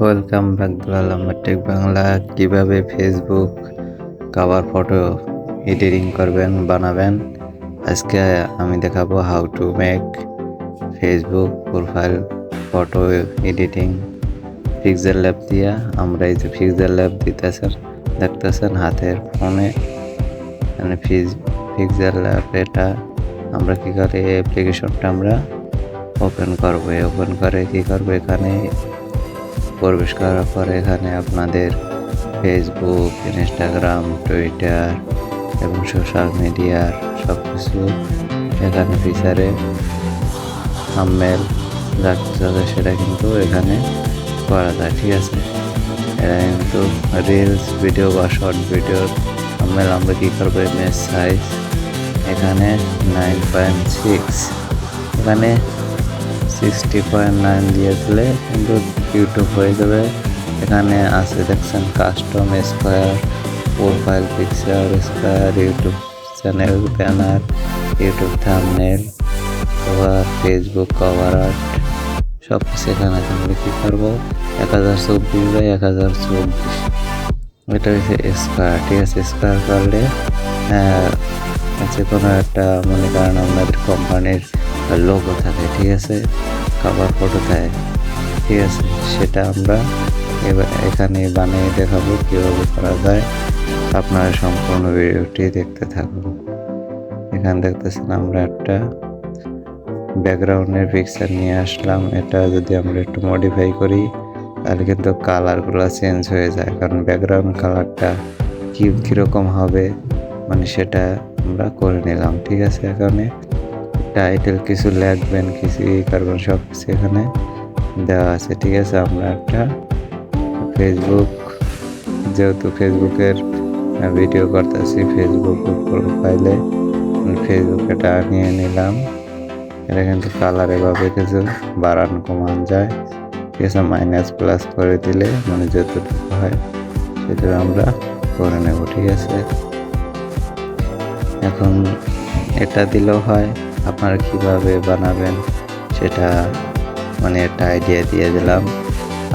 Welcome back দুলাল Ahmed take Bangla. কিভাবে Facebook cover photo editing করবেন বানাবেন, আজকে আমি দেখাবো how to make Facebook profile photo editing pixel lab দিয়া। আমরা এই যে পিক্সেল ল্যাব দেখতেছেন হাতের ফোনে, মানে পিক্সেল ল্যাব এটা আমরা কি করে অ্যাপ্লিকেশনটা আমরা ওপেন করবো। ওপেন করে কি করবো, এখানে প্রবেশ করার পরে এখানে আপনাদের ফেসবুক, ইনস্টাগ্রাম, টুইটার এবং সোশ্যাল মিডিয়ার সব কিছু এখানে ফিচারে থাম্বনেল যা কিছু আছে সেটা কিন্তু এখানে করা যায়। ঠিক আছে, এটা কিন্তু রিলস ভিডিও বা শর্ট ভিডিওর থাম্বনেল আমরা কী করবো, ইমেজ সাইজ এখানে 9.6, এখানে 60.9 দিয়ে দিলে কিন্তু ইউটিউব হয়ে যাবে। এখানে আছে দেখছেন custom square, profile picture square, YouTube channel banner, YouTube thumbnail, আবার ফেসবুক কভার আর্ট সব কিছু এখানে আমরা কী করবো 1024x1024, এটা হচ্ছে স্কোয়ার। ঠিক আছে, স্কোয়ার করলে আছে কোনো একটা মনে করেন আমাদের কোম্পানির লোগো থাকে, ঠিক আছে, কভার ফটো থাকে, ঠিক আছে, সেটা আমরা এখানে বানিয়ে দেখাবো কীভাবে করা যায়। আপনারা সম্পূর্ণ ভিডিওটি দেখতে থাকুন। এখানে দেখতেছেন আমরা একটা ব্যাকগ্রাউন্ডের পিকচার নিয়ে আসলাম। এটা যদি আমরা একটু মডিফাই করি তাহলে কিন্তু কালারগুলো চেঞ্জ হয়ে যায়, কারণ ব্যাকগ্রাউন্ড কালারটা কীরকম হবে মানে সেটা আমরা করে নিলাম। ঠিক আছে, এখানে টাইটেল কিছু লিখবেন, কিছু করবেন, সব কিছু এখানে দেওয়া আছে। ঠিক আছে, আমরা একটা ফেসবুক, যেহেতু ফেসবুকের ভিডিও করতেছি, ফেসবুক প্রোফাইলে ফেসবুক এটা নিয়ে নিলাম। এটা কিন্তু কালার এভাবে কিছু বাড়ানো কমান যায়। ঠিক আছে, মাইনাস প্লাস করে দিলে মানে যতটুকু হয় সেটা আমরা করে নেব। ঠিক আছে, এখন এটা দিলেও হয়। আপনারা কিভাবে বানাবেন সেটা মানে একটা আইডিয়া দিয়ে দিলাম,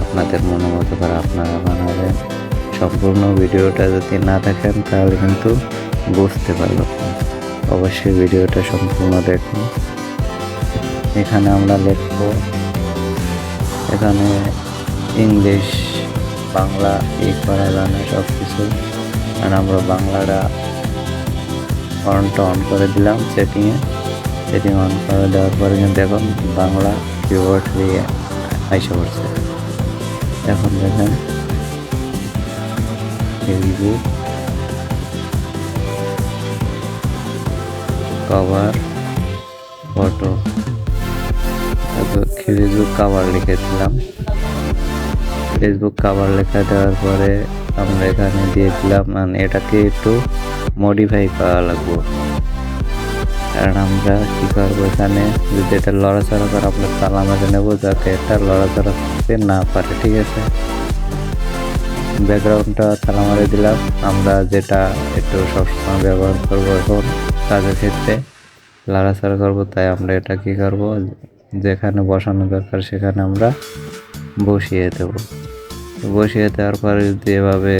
আপনাদের মনোমতো করে আপনারা বানাবেন। সম্পূর্ণ ভিডিওটা যদি না দেখেন তাহলে কিন্তু বুঝতে পারবেন না, অবশ্যই ভিডিওটা সম্পূর্ণ দেখুন। এখানে আমরা লিখব, এখানে ইংলিশ বাংলা করা জানে সব কিছু, আর আমরা বাংলাটা অন করে দিলাম। সেটিং অন করে দেওয়ার পরে কিন্তু এখন বাংলা কিওয়ার্ড দিয়ে আইসা পড়ছে। এখন দেখেন Facebook cover photo, Facebook cover লিখে দিলাম। ফেসবুক কভার লেখা দেওয়ার পরে আমরা এখানে দিয়ে দিলাম, মানে এটাকে একটু মডিফাই করা লাগবে। কারণ আমরা কী করবো, এখানে যদি এটা লড়াচড়া করে আমরা তালা মেরে নেবো যাতে এটা লড়াচড়া করতে না পারে। ঠিক আছে, ব্যাকগ্রাউন্ডটা তালা মারে দিলাম। আমরা যেটা একটু সবসময় ব্যবহার করবো এখন কাজের ক্ষেত্রে লড়াচড়া করবো, তাই আমরা এটা কী করবো, যেখানে বসানো দরকার সেখানে আমরা বসিয়ে দেবো। বসিয়ে দেওয়ার পরে যদি এভাবে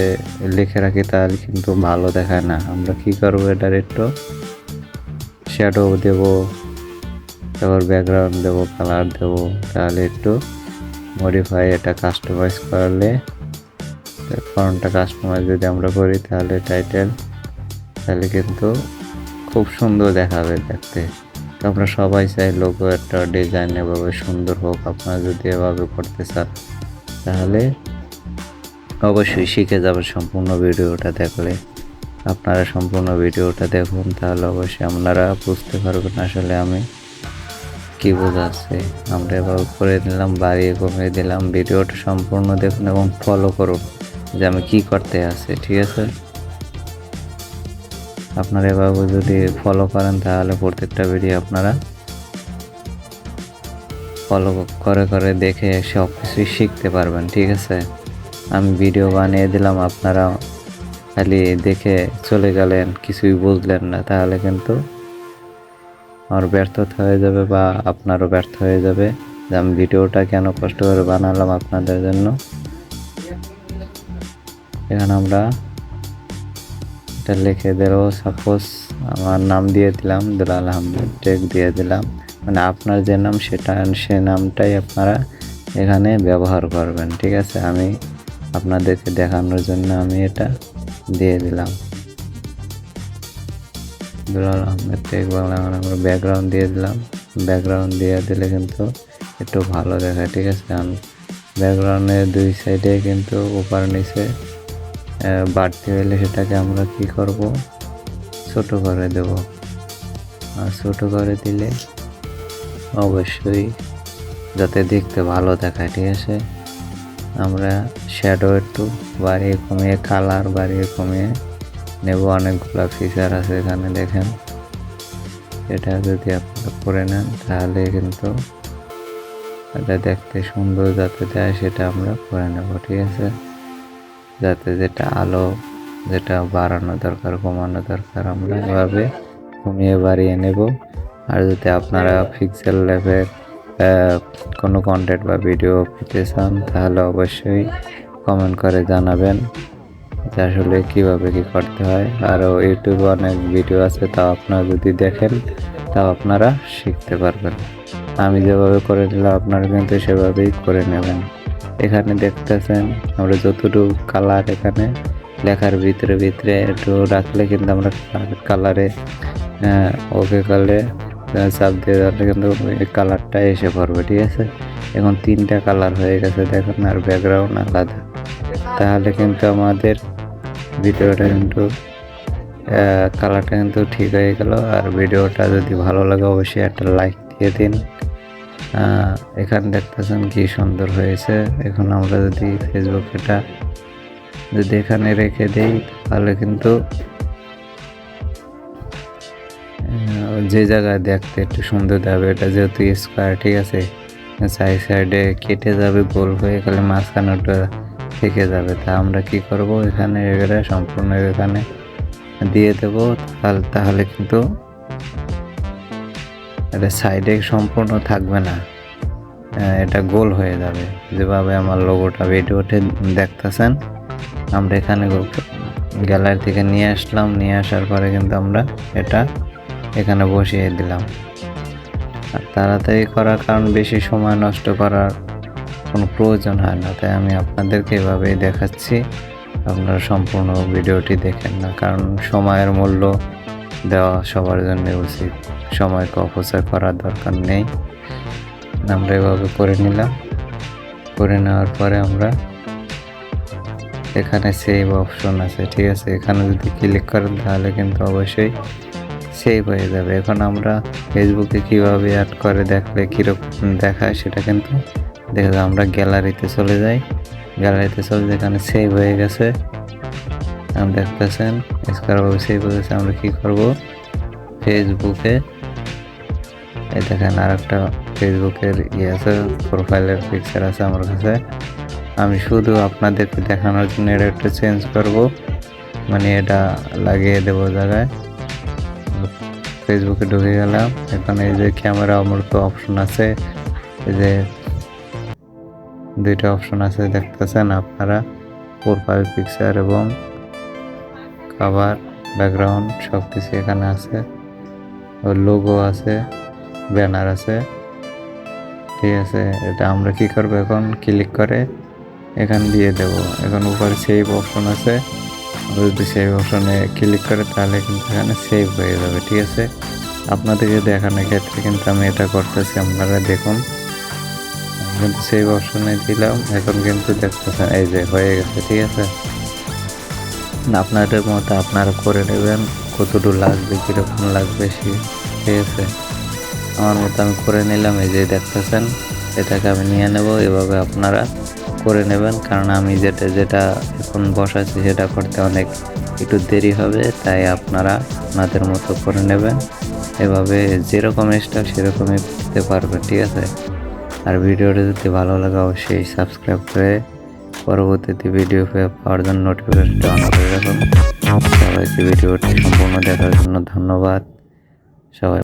লিখে রাখি তাহলে কিন্তু ভালো দেখায় না। আমরা কী করবো, এটার একটু শ্যাডো দেবো, তারপর ব্যাকগ্রাউন্ড দেবো, কালার দেবো, তাহলে একটু মডিফাই এটা কাস্টমাইজ করলে, ফন্টটা কাস্টমাইজ যদি আমরা করি তাহলে টাইটেল, তাহলে কিন্তু খুব সুন্দর দেখাবে দেখতে। তো আমরা সবাই চাই লোগো একটা ডিজাইন এভাবে সুন্দর হোক। আপনারা যদি এভাবে করতে চান তাহলে অবশ্যই শিখে যাবেন সম্পূর্ণ ভিডিওটা দেখলে। আপনারা সম্পূর্ণ ভিডিওটা দেখুন, তাহলে অবশ্যই আপনারা বুঝতে পারবেন আসলে আমি কি বোঝাচ্ছি। আমরা এভাবে করে দিলাম, বাড়িয়ে কমিয়ে দিলাম। ভিডিওটা সম্পূর্ণ দেখুন এবং ফলো করুন যে আমি কি করতে আছি। ঠিক আছে, আপনারা এভাবে যদি ফলো করেন তাহলে প্রত্যেকটা ভিডিও আপনারা ফলো করে দেখে সব কিছুই শিখতে পারবেন। ঠিক আছে, আমি ভিডিও বানিয়ে দিলাম, আপনারা খালি দেখে চলে গেলেন, কিছুই বুঝলেন না, তাহলে কিন্তু আমার ব্যর্থতা হয়ে যাবে বা আপনারও ব্যর্থ হয়ে যাবে যে আমি ভিডিওটা কেন কষ্ট করে বানালাম আপনাদের জন্য। এখানে আমরা এটা লিখে দেবো, সাপোজ আমার নাম দিয়ে দিলাম, দুলাল আহমেদ টেক দিয়ে দিলাম। মানে আপনার যে নাম সেটা, সে নামটাই আপনারা এখানে ব্যবহার করবেন, ঠিক আছে। আমি আপনাদেরকে দেখানোর জন্য আমি এটা দিয়ে দিলাম, দুলাল আহমেদ টেক বাংলা। আমরা ব্যাকগ্রাউন্ড দিয়ে দিলাম, ব্যাকগ্রাউন্ড দিয়ে দিলে কিন্তু একটু ভালো দেখায়, ঠিক আছে। ব্যাকগ্রাউন্ডের দুই সাইডে কিন্তু উপর নিচে বাড়তি হলে সেটাকে আমরা কি করব, ছোট করে দেব। আর ছোট করে দিলে অবশ্যই যাতে দেখতে ভালো দেখায়, ঠিক আছে। আমরা শ্যাডো একটু বাড়িয়ে কমিয়ে, কালার বাড়িয়ে কমিয়ে নেব। অনেকগুলো ফিচার আছে এখানে দেখেন, এটা যদি আপনারা করে নেন তাহলে কিন্তু এটা দেখতে সুন্দর যাতে দেয় সেটা আমরা করে নেব, ঠিক আছে। যাতে যেটা আলো যেটা বাড়ানো দরকার, কমানো দরকার, আমরা এভাবে কমিয়ে বাড়িয়ে নেব। আর যদি আপনারা পিক্সেল লেভেল কোনো কন্টেন্ট বা ভিডিও পেতে চান তাহলে অবশ্যই কমেন্ট করে জানাবেন যে আসলে কীভাবে কী করতে হয়। আরও ইউটিউবে অনেক ভিডিও আছে, তাও আপনারা যদি দেখেন তাও আপনারা শিখতে পারবেন। আমি যেভাবে করে নিলাম আপনারা কিন্তু সেভাবেই করে নেবেন। এখানে দেখতেছেন আমরা যতটুকু কালার এখানে লেখার ভিতরে ভিতরে একটু রাখলে কিন্তু আমরা কালারে ওকে করলে চাপ দিয়ে রাখলে কিন্তু কালারটা এসে পড়বে, ঠিক আছে। এখন 3টা কালার হয়ে গেছে দেখুন, আর ব্যাকগ্রাউন্ড আলাদা। তাহলে কিন্তু আমাদের ভিডিওটা কিন্তু কালারটা কিন্তু ঠিক হয়ে গেল। আর ভিডিওটা যদি ভালো লাগে অবশ্যই একটা লাইক দিয়ে দিন। এখানে দেখতেছেন কি সুন্দর হয়েছে। এখন আমরা যদি ফেসবুক এটা যদি এখানে রেখে দেই তাহলে কিন্তু যে জায়গায় দেখতে একটু সুন্দর দেবে। এটা যেহেতু স্কোয়ার, ঠিক আছে, সাইডে কেটে যাবে, গোল হয়ে গেলে মাঝখানে ওটা থেকে যাবে। তা আমরা কি করব, এখানে এগুলো সম্পূর্ণ এখানে দিয়ে দেব। তাহলে কিন্তু এটা সাইডে সম্পূর্ণ থাকবে না, এটা গোল হয়ে যাবে। যেভাবে আমার লোগোটা ভিডিওতে দেখতেছেন, আমরা এখানে গ্যালারি থেকে নিয়ে আসলাম, নিয়ে আসার পরে কিন্তু আমরা এটা এখানে বসিয়ে দিলাম। আর তাড়াতাড়ি করার কারণ বেশি সময় নষ্ট করার কোনো প্রয়োজন হয় না, তাই আমি আপনাদেরকে এভাবেই দেখাচ্ছি। আপনারা সম্পূর্ণ ভিডিওটি দেখেন না, কারণ সময়ের মূল্য দেওয়া সবার জন্য উচিত। সময়কে অপচয় করার দরকার নেই। আমরা এভাবে করে নিলাম। করে নেওয়ার পরে আমরা এখানে সেভ অপশন আছে, ঠিক আছে। এখানে যদি ক্লিক করেন তাহলে কিন্তু অবশ্যই সেভ হয়ে যাবে। এখন আমরা ফেসবুকে কিভাবে অ্যাড করে দেখলে কীরকম দেখায় সেটা কিন্তু দেখা যায়। আমরা গ্যালারিতে চলে যাই, গ্যালারিতে চলে যেখানে সেভ হয়ে গেছে দেখতেছেন স্কোয়ারভাবে সেভ হয়ে গেছে। আমরা কী করব, ফেসবুকে এই দেখেন আর একটা ফেসবুকের আছে, প্রোফাইলের পিকচার আছে আমার কাছে। আমি শুধু আপনাদেরকে দেখানোর জন্য এটা একটু চেঞ্জ করব, মানে এটা লাগিয়ে দেবো জায়গায়। ফেসবুকে ঢুকে গেলাম, এখানে এই যে ক্যামেরা অমৃত অপশন আছে, এই যে 2টা অপশন আছে দেখতেছেন আপনারা, প্রোফাইল পিকচার এবং কভার, ব্যাকগ্রাউন্ড সব কিছু এখানে আছে। লোগো আছে, ব্যানার আছে, ঠিক আছে। এটা আমরা কি করব, এখন ক্লিক করে এখানে দিয়ে দেব। এখন উপরে সেভ অপশন আছে, আমরা যদি সেভ অপশনে ক্লিক করে তাহলে কিন্তু এখানে সেভ হয়ে যাবে, ঠিক আছে। আপনাদেরকে দেখানোর ক্ষেত্রে কিন্তু আমি এটা করতেছি, আপনারা দেখুন। কিন্তু সেভ অপশনে দিলাম, এখন কিন্তু দেখতেছেন এই যে হয়ে গেছে, ঠিক আছে। আপনাদের মতো আপনারা করে নেবেন, কতটুকু লাগবে, কীরকম লাগবে ঠিক আছে। আমার মতো আমি করে নিলাম, এই যে দেখতেছেন এটাকে আমি নিয়ে নেব। এভাবে আপনারা করে নেবেন, কারণ আমি যেটা এখন বসাচ্ছি সেটা করতে অনেক একটু দেরি হবে, তাই আপনারা আপনাদের মতো করে নেবেন। এভাবে যেরকম স্টাইল সেরকমই করতে পারবেন, ঠিক আছে। আর ভিডিওটা যদি ভালো লাগে অবশ্যই সাবস্ক্রাইব করে পরবর্তীতে ভিডিও পাওয়ার জন্য নোটিফিকেশনটা অন করে রাখুন। সবাইকে ভিডিওটি সম্পূর্ণ দেখার জন্য ধন্যবাদ। সবাই